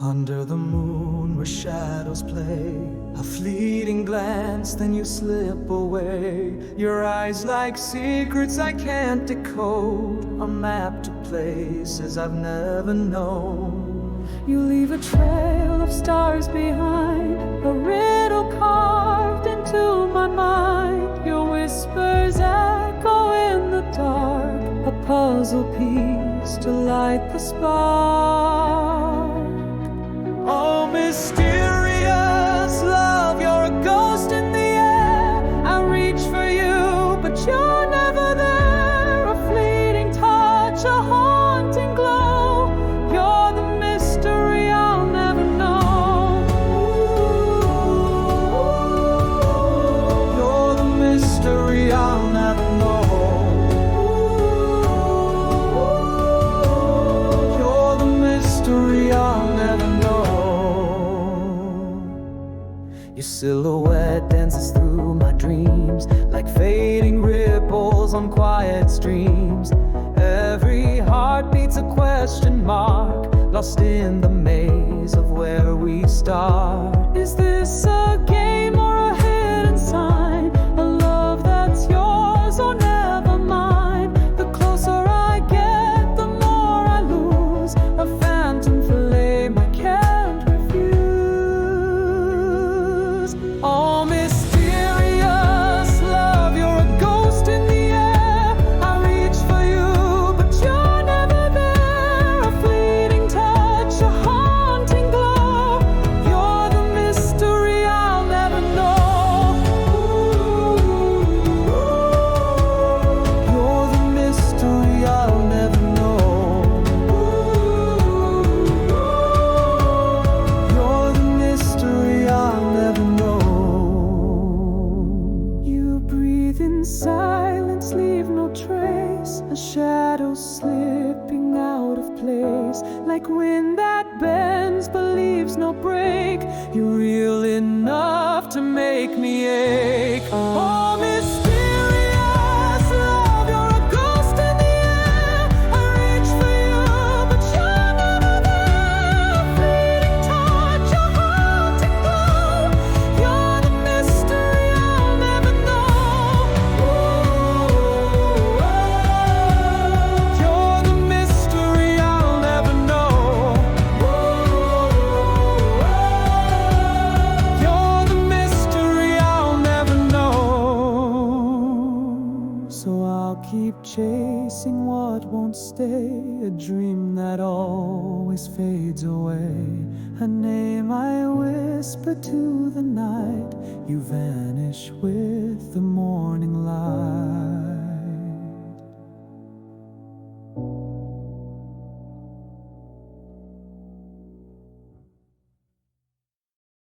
Under the moon where shadows play, a fleeting glance, then you slip away. Your eyes like secrets I can't decode, a map to places I've never known. You leave a trail of stars behind, a riddle carved into my mind. Your whispers echo in the dark, a puzzle piece to light the spark. Oh, mysterious love, you're a ghost in the air. I reach for you, but you're never there. A fleeting touch, a haunting glow. You're the mystery I'll never know. You're the mystery I'll never know. You're the mystery I'll never know. Your silhouette dances through my dreams like fading ripples on quiet streams. Every heartbeat's a question mark, lost in the maze of where we start. Is this a game or a hidden sign? A love that's yours or never mine. The closer I get, the more I lose. A phantom flame I can't refuse. Oh, mysterious love, you're a ghost in the air. I reach for you, but you're never there. A fleeting touch, a haunting glow. You're the mystery I'll never know. You're the mystery I'll never know. You're the mystery I'll never know. You breathe in silence, leave no trace. A shadow slipping out of place, like wind that bends but leaves no break. You're real enough to make me ache. Oh, mysterious love, you're a ghost in the air. I reach for you, but you're never there. A fleeting touch, a haunting glow. You're the mystery I'll never know. You're the mystery I'll never know. You're the mystery I'll never know. So I'll keep chasing what won't stay, a dream that always fades away. A name I whisper to the night, you vanish with the morning light.